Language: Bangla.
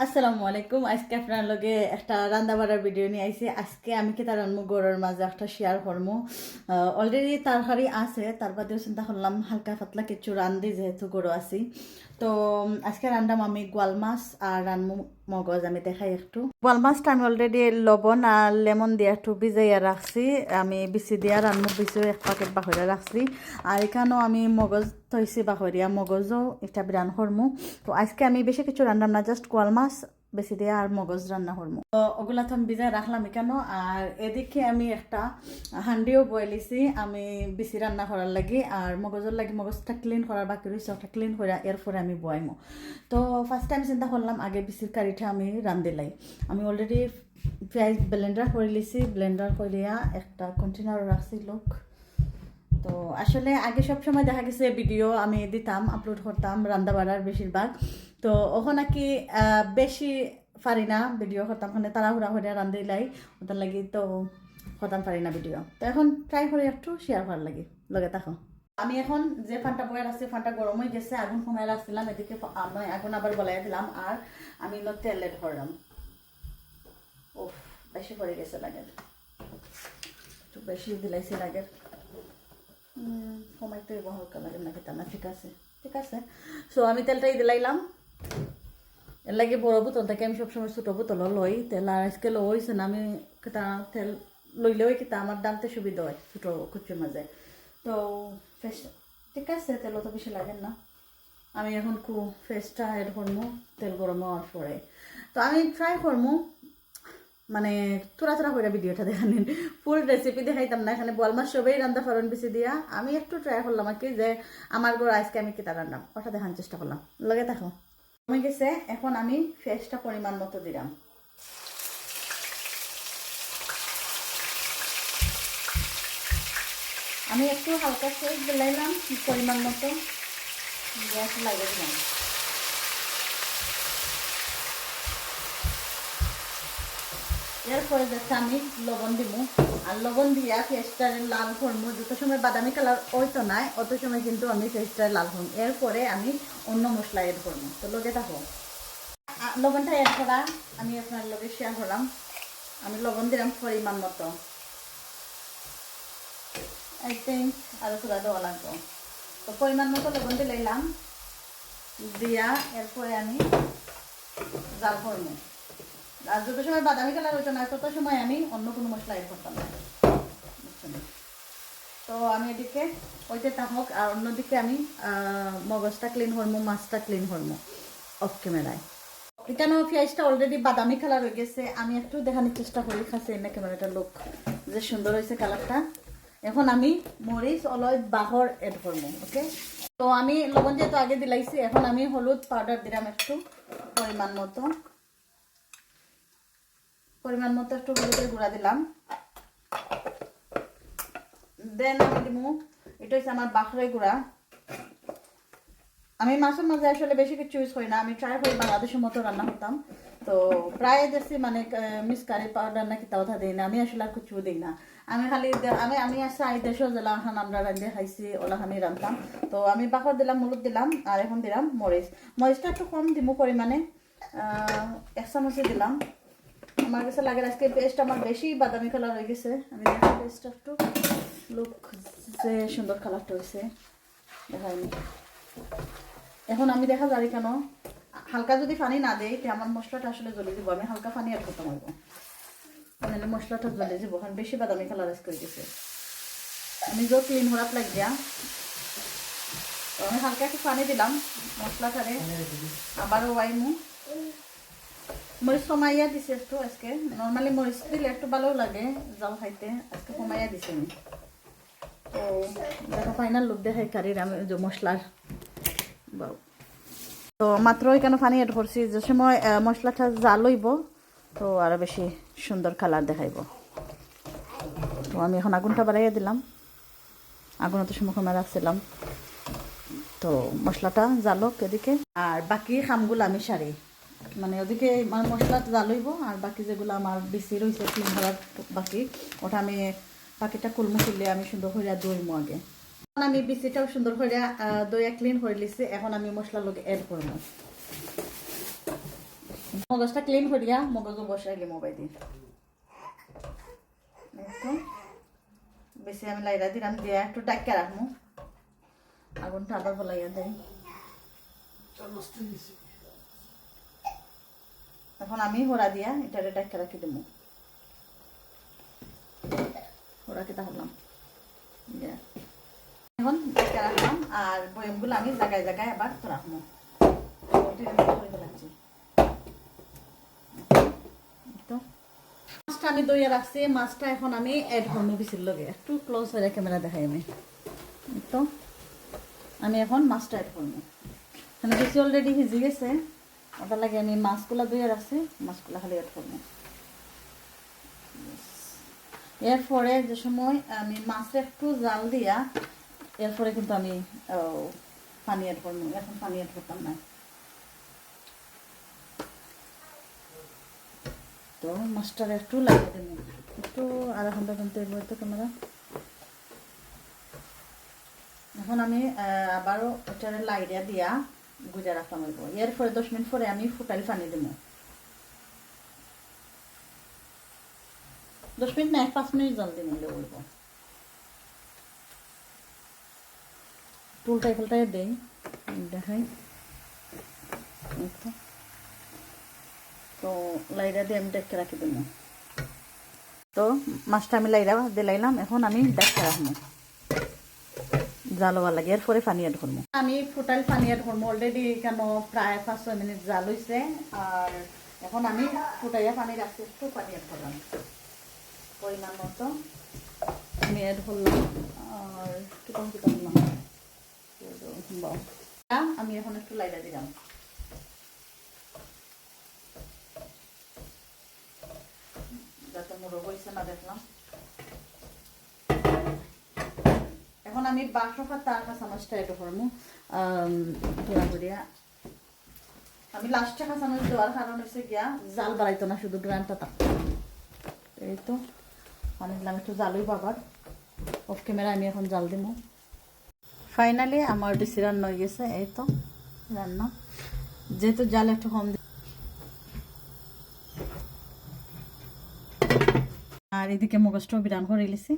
আসসালামু আলাইকুম। আজকে আপনার লগে একটা রান্না বাড়ার ভিডিও নিয়ে আইছি। আজকে আমি কি তার রান্না গরুর মাঝে একটা শেয়ার করবো। অলরেডি তরকারি আছে, তার বাদেও চিন্তা করলাম হালকা পাতলা কিছু রান্ধি, যেহেতু গরু আছি। তো আজকে রান্নাম আমি গোয়াল মাছ আর রান্নু মগজ। আমি দেখাই একটু। গোয়াল মাছটা আমি অলরেডি লবণ আর লেমন দিয়ে একটু ভিজাইয়া রাখছি। আমি বিচি দিয়া রান্নু বিচিও এক প্যাকেট বাহরিয়া রাখছি। আর এখানেও আমি মগজ থইছি বাহরিয়া, মগজও এটা বিরান করমু। তো আজকে আমি বেশি কিছু রান্নাম না, জাস্ট গোয়াল মাছ বেশি দিয়ে আর মগজ রান্না করবো। তো ওগুলা তো আমি ভিজায় রাখলাম কেন। আর এদিকে আমি একটা হান্ডিও বয়েলিছি আমি বেশি রান্না করার লাগি, আর মগজের লাগি মগজটা ক্লিন করার বাকি রয়েছে, ওটা ক্লিন করে এরপরে আমি বয়াইমো। তো ফার্স্ট টাইম চিন্তা করলাম আগে বিচির কারিটা আমি রান্ধিলাই। আমি অলরেডি পেঁয়াজ ব্লেন্ডার করে লিছি, ব্লেন্ডার করিয়া একটা কন্টেনার রাখছি লোক। তো আসলে আগে সব সময় দেখা গেছে ভিডিও আমি দিতাম, আপলোড করতাম রান্না বাড়ার বেশিরভাগ। তো ওখানে নাকি বেশি পারি না ভিডিও করতাম, ওখানে তাড়াহুড়া করে রান্ধিলাই ওটার লাগি, তো করতাম পারি না ভিডিও। তো এখন ট্রাই করে একটু শেয়ার করার লাগি, লগে থাকো। আমি এখন যে ফানটা বয়ে রাখছি, ফানটা গরম হয়ে গেছে, আগুন কমায় রাখছিলাম, এদিকে আমি আগুন আবার বলাই দিলাম। আর আমি তেল এড করলাম। ও বেশি পড়ে গেছে লাগে, একটু বেশি দিলাইছি লাগে। কমাইতে হালকা লাগে না খেতে না। ঠিক আছে ঠিক আছে। সো আমি তেলটাই দিলাইলাম। এর লাগে বড় বোতল থেকে আমি সবসময় ছোটো বোতল লই তেল। আর আজকে লইছে না আমি কেতা তেল লইলেও কেতা আমার দামতে সুবিধা হয় ছোটো কুচির মাঝে। তো ফ্রেশ ঠিক আছে, তেলও তো বেশি লাগে না। আমি এখন ফ্রেশটা এড করবো তেল গরম হওয়ার পরে। তো আমি ট্রাই করবো মানে তোরা তোরা করে ভিডিওটা দেখানেন, ফুল রেসিপি দেখাইতাম না। এখানে বোয়াল মাছ সবাই রান্না ফরন বেশি দিয়া আমি একটু ট্রাই করলাম আর কি, যে আমার গড় আজকে আমি কিতা রান্নাম ওটা দেখানোর চেষ্টা করলাম। লগে দেখো হয়ে গেছে। এখন আমি ফ্রেশটা পরিমাণ মতো দিলাম। আমি একটু হালকা ফ্রেশ দিলাইলাম পরিমাণ মতো, গ্যাস লাগিয়ে দিলাম। এরপরে যাচ্ছে আমি লবণ দিব। আর লবণ দিয়া ফেসটা লাল করবো। যত সময় বাদামি কালার ওইতো নাই অত সময় কিন্তু আমি ফেসটা লাল করবো। এরপরে আমি অন্য মশলা এড করবো। তো লগে থাকো। লবণটা এড করা আমি আপনার লগে শেয়ার করলাম। আমি লবণ দিলাম পরিমাণ মতো, একদিন আরো থোড়া দেওয়া লাগবো। তো পরিমাণ মতো লবণ দিলাম, দিয়া এরপরে আমি জাল করবো। আর যত সময় বাদামি কালার হইতো না তত সময় আমি অন্য কোনো মশলা এড করতাম না, বুঝছেন। তো আমি এদিকে ওইতে থাকুক, আর অন্যদিকে আমি মগজটা ক্লিন করবো, মাছটা ক্লিন করবো অফ ক্যামেরায়। এখানে পেঁয়াজটা অলরেডি বাদামি কালার হয়ে গেছে। আমি একটু দেখানোর চেষ্টা করি কাছে এনে ক্যামেরাটা লুক যে সুন্দর হয়েছে কালারটা। এখন আমি মরিচ অলয় বাহর এড করবো। ওকে, তো আমি লবণ যেহেতু আগে দিলাইছি, এখন আমি হলুদ পাউডার দিলাম একটু পরিমাণ মতো। একটু হলুদের গুঁড়া দিলাম। দেন আমি দিব, এটা হচ্ছে আমার বাখরাই গুঁড়া। আমি মাছের মাঝে আসলে বেশি কিছু ইউজ করি না, আমি ট্রাই করি বাংলাদেশের মতো রান্না করতাম। তো প্রায় দেখছি মানে মিস কারি পাউডার নাকি তাও দিই না, আমি আসলে আর কিছু দিই না। আমি খালি আমি আসছি এই দেশেও জেলা এখন আমরা রান্ধে খাইছি ওলাখানি রান্ধতাম। তো আমি বাখর দিলাম, হলুদ দিলাম, আর এখন দিলাম মরিচটা একটু কম দিব পরিমাণে, 1 চামচে দিলাম। আমার কাছে লাগে আজকে পেস্ট আমার বেশি বাদামি কালার হয়ে গেছে। আমি দেখি পেস্টটা একটু লুক যে সুন্দর কালারটা হয়েছে দেখাইনি। এখন আমি দেখা যাই কেন হালকা যদি পানি না দেয় তো আমার মশলাটা আসলে জ্বলে দিব। আমি হালকা পানি আর করতে পারবো, মানে মশলাটা জ্বলে যাব, কারণ বেশি বাদামি কালার করে গেছে। আমি যো ক্লিন হরাত লাগিয়া তো আমি হালকা একটু পানি দিলাম মশলাটারে, আবারও ওয়াইমু। মরিচ কমাইয়া দিছি একটু আজকে, নর্মালি মরিচ দিলে একটু ভালো লাগে জাল খাইতে, আজকে কমাইয়া দিছি আমি। তো দেখো ফাইনাল লুক দেখাই কারির আমি যে মশলার। তো মাত্র এখানে পানি এড করছি, যে সময় মশলাটা জাল হইব তো আরো বেশি সুন্দর কালার দেখাইব। তো আমি এখন আগুনটা বাড়াইয়া দিলাম, আগুন তো সময় কমে রাখছিলাম। তো মশলাটা জালক এদিকে, আর বাকি খামগুলো আমি সারি, মানে ওদিকে আমার মশলা জাল হইব, আর বাকি যেগুলো আমার বেশি রয়েছে ক্লিন করার বাকি, ওটা আমি বাকিটা কুলমু করলে আমি সুন্দর করে দইমু আগে। আমি বিচিটাও সুন্দর করে দইয়া ক্লিন করে লিছি। এখন আমি মশলার লোক এড করবো। মগজটা ক্লিন করিয়া মগজও বসাইলে মোবাইল দিয়ে একটু বেশি আমি লাইরা দিলাম দিয়া একটু ডাক্কা রাখবো আগুনটা আবার বলাইয়া দেয় এখন আমি হোড়া দিয়া এটারে ডাক্কা রাখি দেবো হোড়াকে তাহলাম এখন ডাক্কা রাখলাম আর বয়মগুলো আমি জায়গায় জায়গায় আবার রাখবো মাছটা আমি দইয়া রাখছি মাছটা এখন আমি অ্যাড করবো বিচির লগে একটু ক্লোজ হয়ে ক্যামেরা দেখাই আমি তো আমি এখন মাছটা অ্যাড করবো মানে বেশি অলরেডি ভিজে গেছে ওটার লাগে আমি মাছগুলা দইয়া রাখছি মাছগুলা খালি অ্যাড করবো এরপরে যে সময় আমি মাছে একটু জাল দিয়া এরপরে কিন্তু আমি পানি অ্যাড করবো এখন পানি অ্যাড করতাম না তো মাছটার একটু লাগিয়ে দেবো একটু আধা ঘন্টা ঘন্টা বইতে ক্যামেরা এখন আমি আবারও ওটারে লাইড়া দিয়া গুজা রাখলাম এরপরে 10 মিনিট পরে আমি ফুটাইল পানি দেবো 10 মিনিট না 5 মিনিট জল দিয়ে নিলে বলবো উল্টাই পাল্টাই দেই দেখাই তো লাইরা দিয়ে আমি ডেকে রাখি দেবো তো মাছটা আমি লাইরা দিলাইলাম এখন আমি ডেকে রাখবো জাল হওয়ার লাগে এরপরে পানি অ্যাড করবো আমি ফুটাইল পানি অ্যাড করবো অলরেডি কেন প্রায় 5-6 মিনিট জাল হয়েছে আর এখন আমি ফুটাইয়া পানি রাখছি একটু পানি অ্যাড করলাম পরিমাণ মতো আমি অ্যাড করলাম আর কিরকম করলাম আমি এখন একটু লাইরা দিলাম যাতে মুড়ো হয়েছে না দেখলাম এখন আমি বাসো খাতা কাঁচামচটা এটা করবো আমি লাস্টে কাঁচামচ দেওয়ার কারণ হচ্ছে গিয়া জাল বাড়াইতো না শুধু গ্রানটা থাকতো এই তো পানি দিলাম একটু জালই বাবার অফ ক্যামেরা আমি এখন জাল দিব ফাইনালি আমার বেশি রান্না হয়ে গেছে এই তো রান্না যেহেতু জাল একটু কম আর এদিকে মগজটাও বিরান করে গেছি